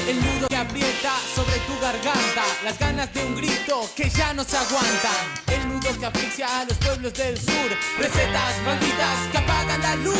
El nudo que aprieta sobre tu garganta, las ganas de un grito que ya no se aguantan. El nudo que asfixia a los pueblos del sur, recetas malditas que apagan la luz.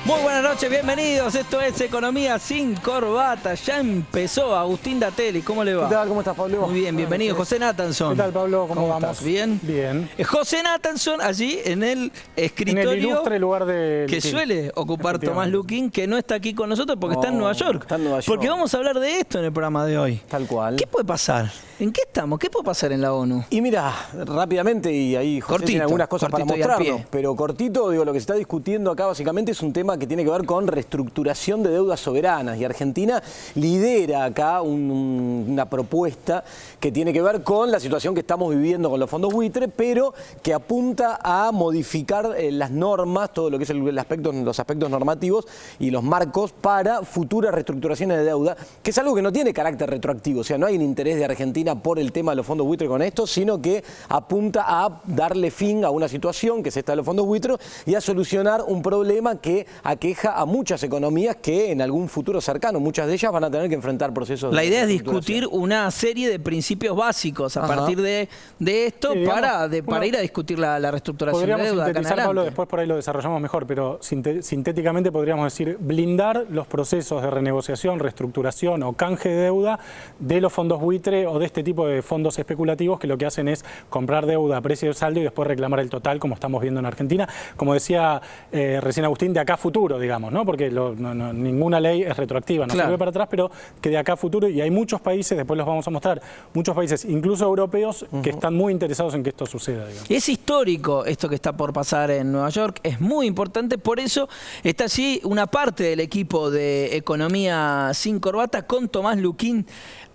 Muy buenas noches, bienvenidos. Esto es Economía sin Corbata. Ya empezó Agustín Datelli. ¿Cómo le va? ¿Qué tal? ¿Cómo estás, Pablo? Muy bien, bienvenido. José Natanson. ¿Qué tal, Pablo? ¿Cómo vamos? ¿Estás? ¿Bien? Bien. José Natanson allí en el escritorio. En el ilustre lugar de que suele ocupar Tomás Luquín, que no está aquí con nosotros porque está en Nueva York. Está en Nueva York. Porque vamos a hablar de esto en el programa de hoy. Tal cual. ¿Qué puede pasar? ¿En qué estamos? ¿Qué puede pasar en la ONU? Y mira, rápidamente, y ahí José Cortito, tiene algunas cosas para cortito y al mostrarnos, pie. pero cortito, digo, lo que se está discutiendo acá básicamente es un tema que tiene que ver con reestructuración de deudas soberanas, y Argentina lidera acá una propuesta que tiene que ver con la situación que estamos viviendo con los fondos buitre, pero que apunta a modificar las normas, todo lo que es los aspectos normativos y los marcos para futuras reestructuraciones de deuda, que es algo que no tiene carácter retroactivo, o sea, no hay un interés de Argentina por el tema de los fondos buitre con esto, sino que apunta a darle fin a una situación que es esta de los fondos buitre y a solucionar un problema que aqueja a muchas economías que en algún futuro cercano, muchas de ellas van a tener que enfrentar procesos de La idea es reestructuración. discutir una serie de principios básicos a partir de esto Sí, digamos, para ir a discutir la reestructuración de Podríamos deuda. acá en sintetizar, Pablo, adelante. después por ahí lo desarrollamos mejor, pero sintéticamente podríamos decir blindar los procesos de renegociación, reestructuración o canje de deuda de los fondos buitre o de este tipo de fondos especulativos que lo que hacen es comprar deuda a precio de saldo y después reclamar el total, como estamos viendo en Argentina. Como decía recién Agustín, de acá a futuro, digamos, ¿no? Porque ninguna ley es retroactiva, no Claro. sirve para atrás, pero que de acá a futuro, y hay muchos países, después los vamos a mostrar, muchos países, incluso europeos, que están muy interesados en que esto suceda, digamos. Es histórico esto que está por pasar en Nueva York, es muy importante, por eso está allí una parte del equipo de Economía sin Corbata con Tomás Luquín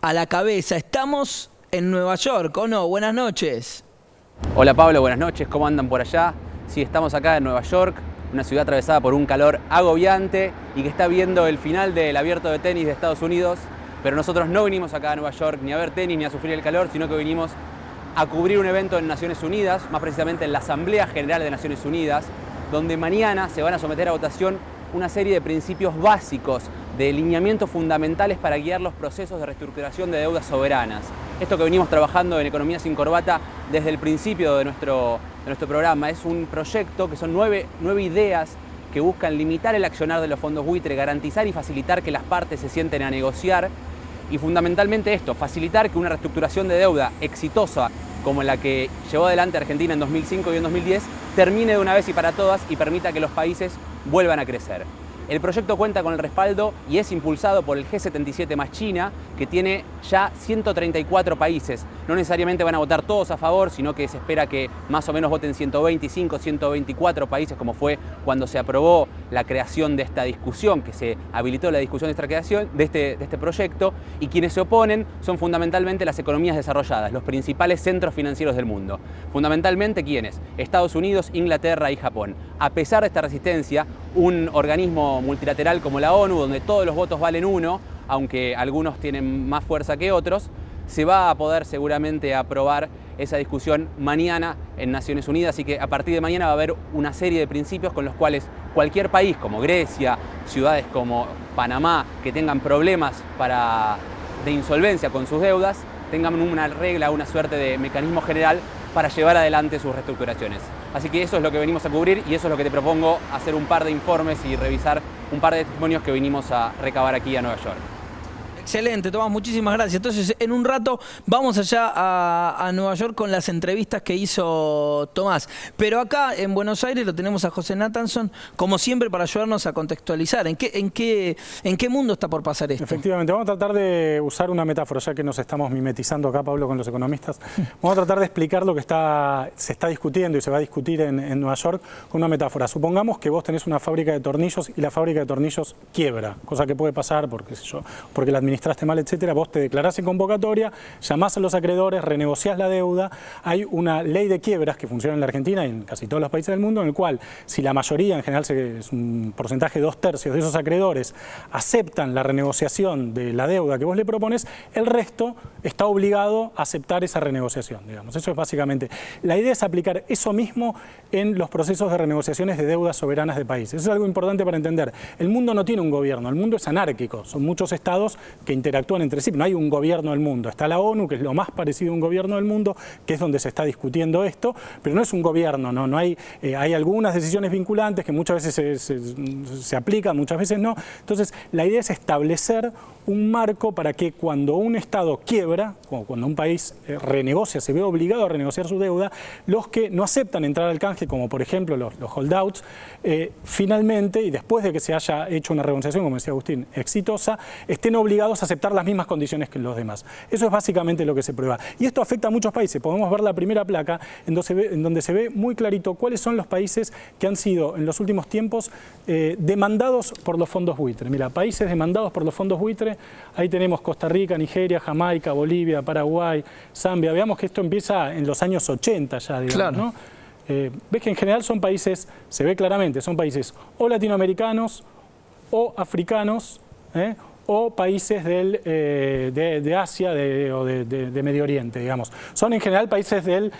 a la cabeza. Estamos en Nueva York, ¿o no? Buenas noches. Hola Pablo, buenas noches, ¿cómo andan por allá? Sí, estamos acá en Nueva York, una ciudad atravesada por un calor agobiante y que está viendo el final del Abierto de Tenis de Estados Unidos, pero nosotros no vinimos acá a Nueva York ni a ver tenis ni a sufrir el calor, sino que vinimos a cubrir un evento en Naciones Unidas, más precisamente en la Asamblea General de Naciones Unidas, donde mañana se van a someter a votación una serie de principios básicos, de lineamientos fundamentales para guiar los procesos de reestructuración de deudas soberanas. Esto que venimos trabajando en Economía sin Corbata desde el principio de nuestro programa es un proyecto que son nueve ideas que buscan limitar el accionar de los fondos buitre, garantizar y facilitar que las partes se sienten a negociar y fundamentalmente esto, facilitar que una reestructuración de deuda exitosa como la que llevó adelante Argentina en 2005 y en 2010 termine de una vez y para todas y permita que los países vuelvan a crecer. El proyecto cuenta con el respaldo y es impulsado por el G77 más China, que tiene ya 134 países. No necesariamente van a votar todos a favor, sino que se espera que más o menos voten 125, 124 países, como fue cuando se aprobó la creación de esta discusión, que se habilitó la discusión de esta creación, de este proyecto, y quienes se oponen son fundamentalmente las economías desarrolladas, los principales centros financieros del mundo. Fundamentalmente, ¿quiénes? Estados Unidos, Inglaterra y Japón. A pesar de esta resistencia, un organismo multilateral como la ONU, donde todos los votos valen uno, aunque algunos tienen más fuerza que otros, se va a poder seguramente aprobar esa discusión mañana en Naciones Unidas, así que a partir de mañana va a haber una serie de principios con los cuales cualquier país como Grecia, ciudades como Panamá, que tengan problemas de insolvencia con sus deudas, tengan una regla, una suerte de mecanismo general para llevar adelante sus reestructuraciones. Así que eso es lo que venimos a cubrir y eso es lo que te propongo, hacer un par de informes y revisar un par de testimonios que vinimos a recabar aquí a Nueva York. Excelente, Tomás, muchísimas gracias. Entonces, en un rato vamos allá a Nueva York con las entrevistas que hizo Tomás. Pero acá en Buenos Aires lo tenemos a José Natanson, como siempre, para ayudarnos a contextualizar. ¿En qué mundo está por pasar esto? Efectivamente, vamos a tratar de usar una metáfora, ya que nos estamos mimetizando acá, Pablo, con los economistas. Vamos a tratar de explicar lo que se está discutiendo y se va a discutir en Nueva York con una metáfora. Supongamos que vos tenés una fábrica de tornillos y la fábrica de tornillos quiebra, cosa que puede pasar porque la administraste mal, etcétera. Vos te declarás en convocatoria, llamás a los acreedores, renegociás la deuda. Hay una ley de quiebras que funciona en la Argentina y en casi todos los países del mundo, en el cual si la mayoría, en general es un porcentaje de 2/3 de esos acreedores, aceptan la renegociación de la deuda que vos le propones, el resto está obligado a aceptar esa renegociación, digamos. Eso es básicamente. La idea es aplicar eso mismo en los procesos de renegociaciones de deudas soberanas de países. Eso es algo importante para entender. El mundo no tiene un gobierno, el mundo es anárquico. Son muchos estados que interactúan entre sí. No hay un gobierno del mundo. Está la ONU, que es lo más parecido a un gobierno del mundo, que es donde se está discutiendo esto, pero no es un gobierno, no hay, hay algunas decisiones vinculantes que muchas veces se aplican, muchas veces no. Entonces, la idea es establecer un marco para que cuando un Estado quiebra, o cuando un país renegocia, se ve obligado a renegociar su deuda, los que no aceptan entrar al canje, como por ejemplo los holdouts, finalmente, y después de que se haya hecho una renegociación, como decía Agustín, exitosa, estén obligados a aceptar las mismas condiciones que los demás. Eso es básicamente lo que se prueba. Y esto afecta a muchos países. Podemos ver la primera placa en donde se ve muy clarito cuáles son los países que han sido en los últimos tiempos demandados por los fondos buitre. Mira, países demandados por los fondos buitre, ahí tenemos Costa Rica, Nigeria, Jamaica, Bolivia, Paraguay, Zambia. Veamos que esto empieza en los años 80 ya, digamos, claro, ¿no? Ves que en general son países, se ve claramente, son países o latinoamericanos o africanos, o países de Asia o de Medio Oriente, digamos. Son en general países del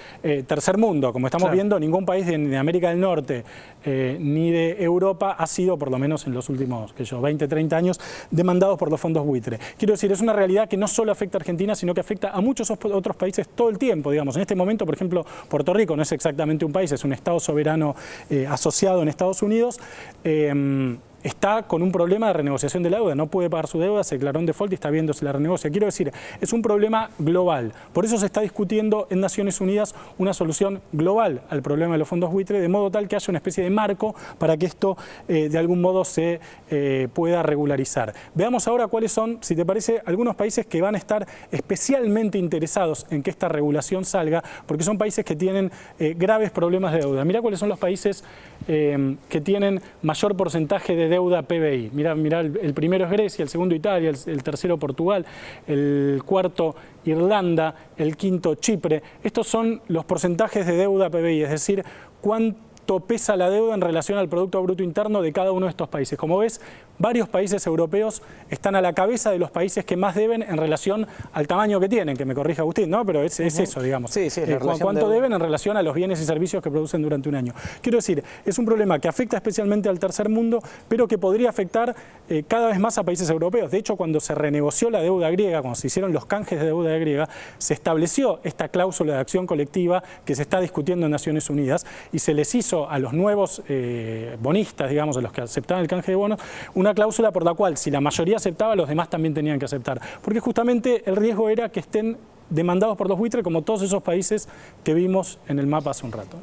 tercer mundo. Como estamos viendo, ningún país de América del Norte ni de Europa ha sido, por lo menos en los últimos 20, 30 años, demandados por los fondos buitre. Quiero decir, es una realidad que no solo afecta a Argentina, sino que afecta a muchos otros países todo el tiempo, digamos. En este momento, por ejemplo, Puerto Rico no es exactamente un país, es un Estado soberano asociado en Estados Unidos, está con un problema de renegociación de la deuda, no puede pagar su deuda, se declaró en default y está viendo si la renegocia. Quiero decir, es un problema global. Por eso se está discutiendo en Naciones Unidas una solución global al problema de los fondos buitre, de modo tal que haya una especie de marco para que esto de algún modo se pueda regularizar. Veamos ahora cuáles son, si te parece, algunos países que van a estar especialmente interesados en que esta regulación salga, porque son países que tienen graves problemas de deuda. Mirá cuáles son los países que tienen mayor porcentaje de deuda PBI. Mirá, el primero es Grecia, el segundo Italia, el tercero Portugal, el cuarto Irlanda, el quinto Chipre. Estos son los porcentajes de deuda PBI, es decir, cuánto pesa la deuda en relación al Producto Bruto Interno de cada uno de estos países. Como ves, varios países europeos están a la cabeza de los países que más deben en relación al tamaño que tienen, que me corrija Agustín, ¿no? Pero es eso, digamos. Sí, ¿Cuánto deben en relación a los bienes y servicios que producen durante un año? Quiero decir, es un problema que afecta especialmente al tercer mundo, pero que podría afectar cada vez más a países europeos. De hecho, cuando se renegoció la deuda griega, cuando se hicieron los canjes de deuda griega, se estableció esta cláusula de acción colectiva que se está discutiendo en Naciones Unidas y se les hizo a los nuevos bonistas, digamos, a los que aceptaban el canje de bonos, una cláusula por la cual si la mayoría aceptaba, los demás también tenían que aceptar. Porque justamente el riesgo era que estén demandados por los buitres como todos esos países que vimos en el mapa hace un rato.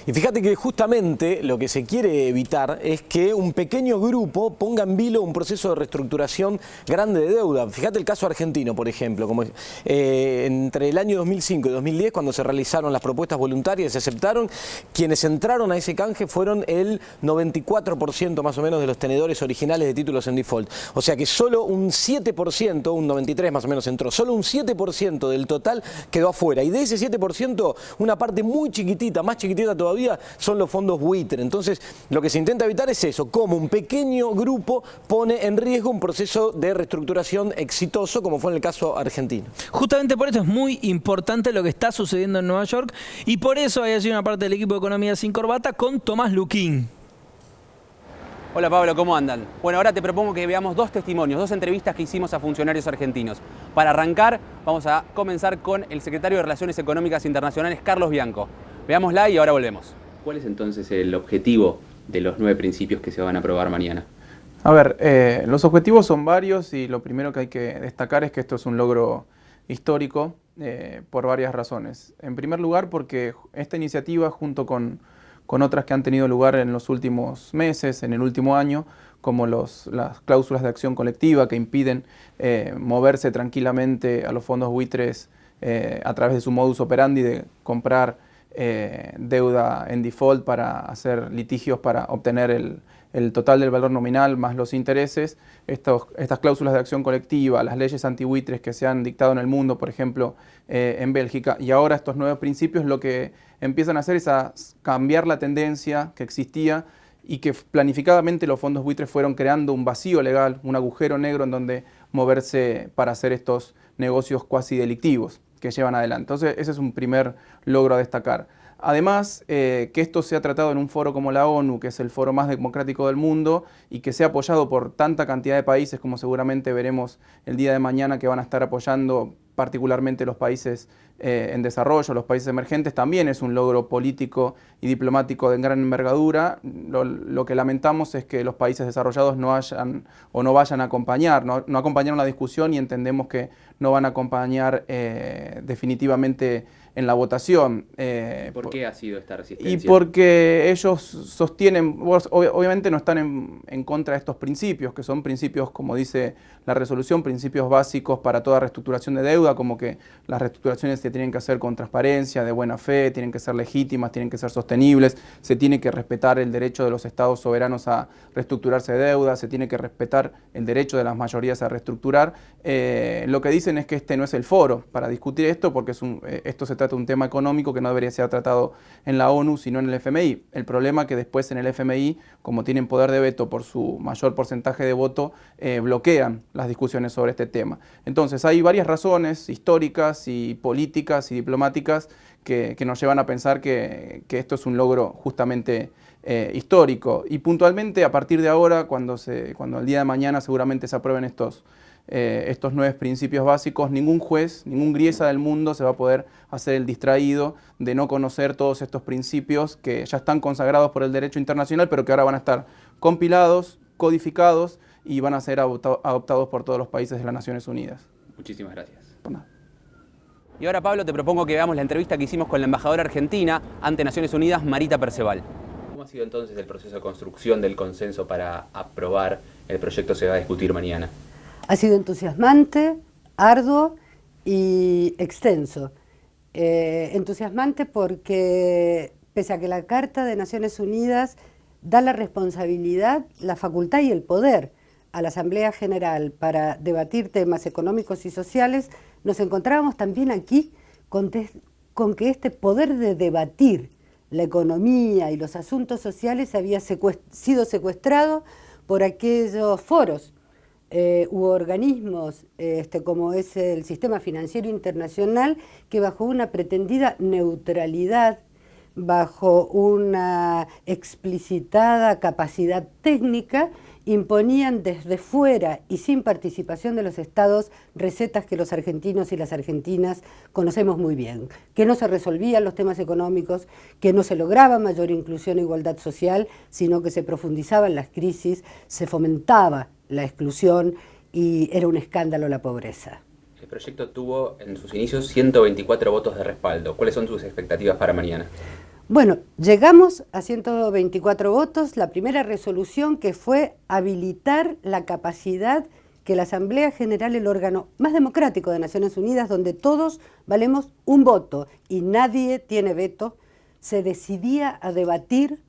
Y fíjate que justamente lo que se quiere evitar es que un pequeño grupo ponga en vilo un proceso de reestructuración grande de deuda. Fíjate el caso argentino, por ejemplo, como entre el año 2005 y 2010, cuando se realizaron las propuestas voluntarias y se aceptaron, quienes entraron a ese canje fueron el 94% más o menos de los tenedores originales de títulos en default. O sea que solo un 7%, un 93% más o menos entró, solo un 7% del total quedó afuera. Y de ese 7%, una parte muy chiquitita, más chiquitita todavía, son los fondos buitre. Entonces, lo que se intenta evitar es eso, como un pequeño grupo pone en riesgo un proceso de reestructuración exitoso, como fue en el caso argentino. Justamente por eso es muy importante lo que está sucediendo en Nueva York y por eso hay sido una parte del equipo de Economía sin Corbata con Tomás Luquín. Hola Pablo, ¿cómo andan? Bueno, ahora te propongo que veamos dos testimonios, dos entrevistas que hicimos a funcionarios argentinos. Para arrancar, vamos a comenzar con el secretario de Relaciones Económicas Internacionales, Carlos Bianco. Veámosla y ahora volvemos. ¿Cuál es entonces el objetivo de los 9 principios que se van a aprobar mañana? A ver, los objetivos son varios y lo primero que hay que destacar es que esto es un logro histórico por varias razones. En primer lugar, porque esta iniciativa, junto con otras que han tenido lugar en los últimos meses, en el último año, como las cláusulas de acción colectiva que impiden moverse tranquilamente a los fondos buitres a través de su modus operandi de comprar deuda en default para hacer litigios para obtener el total del valor nominal más los intereses. Estas cláusulas de acción colectiva, las leyes antibuitres que se han dictado en el mundo, por ejemplo, en Bélgica, y ahora estos nuevos principios lo que empiezan a hacer es a cambiar la tendencia que existía y que planificadamente los fondos buitres fueron creando un vacío legal, un agujero negro en donde moverse para hacer estos negocios cuasi delictivos que llevan adelante. Entonces, ese es un primer logro a destacar. Además, que esto sea tratado en un foro como la ONU, que es el foro más democrático del mundo, y que sea apoyado por tanta cantidad de países como seguramente veremos el día de mañana que van a estar apoyando particularmente los países en desarrollo, los países emergentes, también es un logro político y diplomático de gran envergadura. Lo que lamentamos es que los países desarrollados no hayan o no vayan a acompañar, no acompañaron la discusión y entendemos que no van a acompañar definitivamente en la votación. ¿Por qué ha sido esta resistencia? Y porque ellos sostienen, obviamente no están en contra de estos principios, que son principios, como dice la resolución, principios básicos para toda reestructuración de deuda, como que las reestructuraciones se tienen que hacer con transparencia, de buena fe, tienen que ser legítimas, tienen que ser sostenibles, se tiene que respetar el derecho de los estados soberanos a reestructurarse de deuda, se tiene que respetar el derecho de las mayorías a reestructurar. Lo que dicen es que este no es el foro para discutir esto, porque esto se trata de un tema económico que no debería ser tratado en la ONU, sino en el FMI. El problema es que después en el FMI, como tienen poder de veto por su mayor porcentaje de voto, bloquean las discusiones sobre este tema. Entonces hay varias razones históricas y políticas y diplomáticas que nos llevan a pensar que esto es un logro justamente histórico. Y puntualmente a partir de ahora, cuando el día de mañana seguramente se aprueben estos 9 principios básicos, ningún juez, ningún griesa del mundo se va a poder hacer el distraído de no conocer todos estos principios que ya están consagrados por el derecho internacional, pero que ahora van a estar compilados, codificados y van a ser adoptados por todos los países de las Naciones Unidas. Muchísimas gracias. Por nada. Y ahora, Pablo, te propongo que veamos la entrevista que hicimos con la embajadora argentina ante Naciones Unidas, Marita Perceval. ¿Cómo ha sido entonces el proceso de construcción del consenso para aprobar el proyecto que se va a discutir mañana? Ha sido entusiasmante, arduo y extenso. Entusiasmante porque, pese a que la Carta de Naciones Unidas da la responsabilidad, la facultad y el poder a la Asamblea General para debatir temas económicos y sociales, nos encontrábamos también aquí con que este poder de debatir la economía y los asuntos sociales había sido secuestrado por aquellos foros u organismos como es el Sistema Financiero Internacional, que bajo una pretendida neutralidad, bajo una explicitada capacidad técnica, imponían desde fuera y sin participación de los estados recetas que los argentinos y las argentinas conocemos muy bien, que no se resolvían los temas económicos, que no se lograba mayor inclusión e igualdad social, sino que se profundizaban las crisis, se fomentaba la exclusión y era un escándalo la pobreza. El proyecto tuvo en sus inicios 124 votos de respaldo. ¿Cuáles son sus expectativas para mañana? Bueno, llegamos a 124 votos, la primera resolución que fue habilitar la capacidad que la Asamblea General, el órgano más democrático de Naciones Unidas, donde todos valemos un voto y nadie tiene veto, se decidía a debatir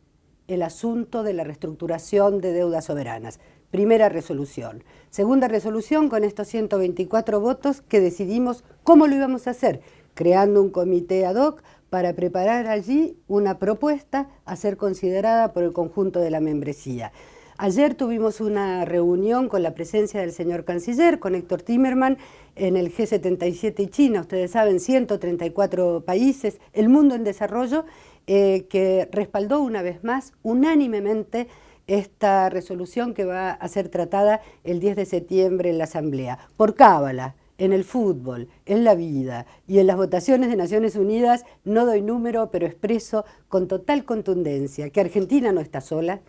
el asunto de la reestructuración de deudas soberanas. Primera resolución. Segunda resolución, con estos 124 votos que decidimos cómo lo íbamos a hacer, creando un comité ad hoc para preparar allí una propuesta a ser considerada por el conjunto de la membresía. Ayer tuvimos una reunión con la presencia del señor canciller, con Héctor Timerman, en el G77 y China. Ustedes saben, 134 países, el mundo en desarrollo, que respaldó una vez más unánimemente esta resolución que va a ser tratada el 10 de septiembre en la Asamblea. Por cábala, en el fútbol, en la vida y en las votaciones de Naciones Unidas, no doy número, pero expreso con total contundencia que Argentina no está sola,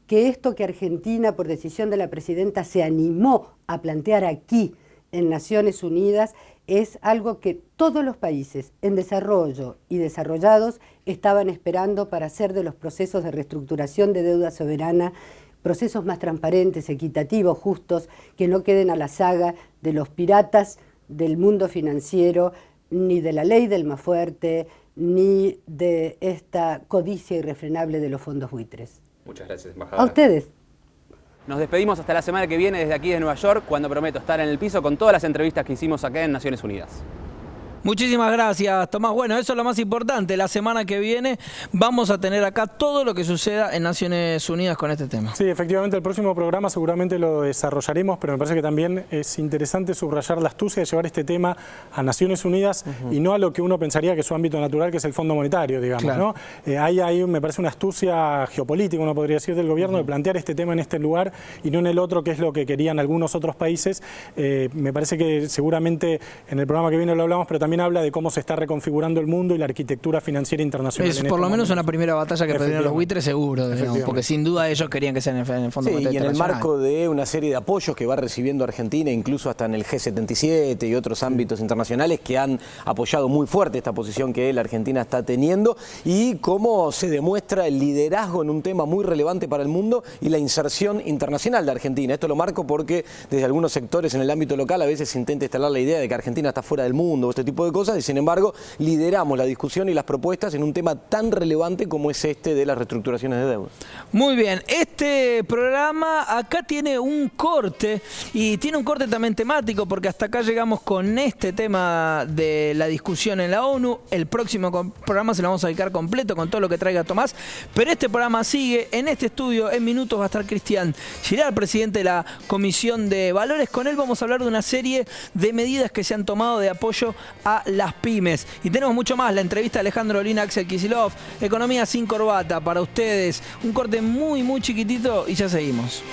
que esto que Argentina, por decisión de la presidenta, se animó a plantear aquí en Naciones Unidas es algo que todos los países en desarrollo y desarrollados estaban esperando para hacer de los procesos de reestructuración de deuda soberana procesos más transparentes, equitativos, justos, que no queden a la saga de los piratas del mundo financiero, ni de la ley del más fuerte, ni de esta codicia irrefrenable de los fondos buitres. Muchas gracias, embajadora. A ustedes. Nos despedimos hasta la semana que viene desde aquí de Nueva York, cuando prometo estar en el piso con todas las entrevistas que hicimos acá en Naciones Unidas. Muchísimas gracias, Tomás. Bueno, eso es lo más importante. La semana que viene vamos a tener acá todo lo que suceda en Naciones Unidas con este tema. Sí, efectivamente, el próximo programa seguramente lo desarrollaremos, pero me parece que también es interesante subrayar la astucia de llevar este tema a Naciones Unidas y no a lo que uno pensaría que es su ámbito natural, que es el Fondo Monetario, digamos, claro, ¿no? Hay ahí, me parece, una astucia geopolítica, uno podría decir, del gobierno de plantear este tema en este lugar y no en el otro, que es lo que querían algunos otros países. Me parece que seguramente en el programa que viene lo hablamos, pero también habla de cómo se está reconfigurando el mundo y la arquitectura financiera internacional. Es por lo menos una primera batalla que perdieron los buitres, seguro, digamos, porque sin duda ellos querían que sea en el Fondo Monetario y en el Internacional. marco de una serie de apoyos que va recibiendo Argentina, incluso hasta en el G77 y otros ámbitos internacionales que han apoyado muy fuerte esta posición que la Argentina está teniendo, y cómo se demuestra el liderazgo en un tema muy relevante para el mundo y la inserción internacional de Argentina. Esto lo marco porque desde algunos sectores en el ámbito local a veces se intenta instalar la idea de que Argentina está fuera del mundo o este tipo de cosas, y sin embargo lideramos la discusión y las propuestas en un tema tan relevante como es este de las reestructuraciones de deuda. Muy bien, este programa acá tiene un corte, y tiene un corte también temático, porque hasta acá llegamos con este tema de la discusión en la ONU. El próximo programa se lo vamos a dedicar completo con todo lo que traiga Tomás, pero este programa sigue. En este estudio en minutos va a estar Cristian Girard, presidente de la Comisión de Valores. Con él vamos a hablar de una serie de medidas que se han tomado de apoyo a las pymes. Y tenemos mucho más, la entrevista de Alejandro Olina, Axel Kicillof, Economía sin corbata para ustedes. Un corte muy chiquitito y ya seguimos.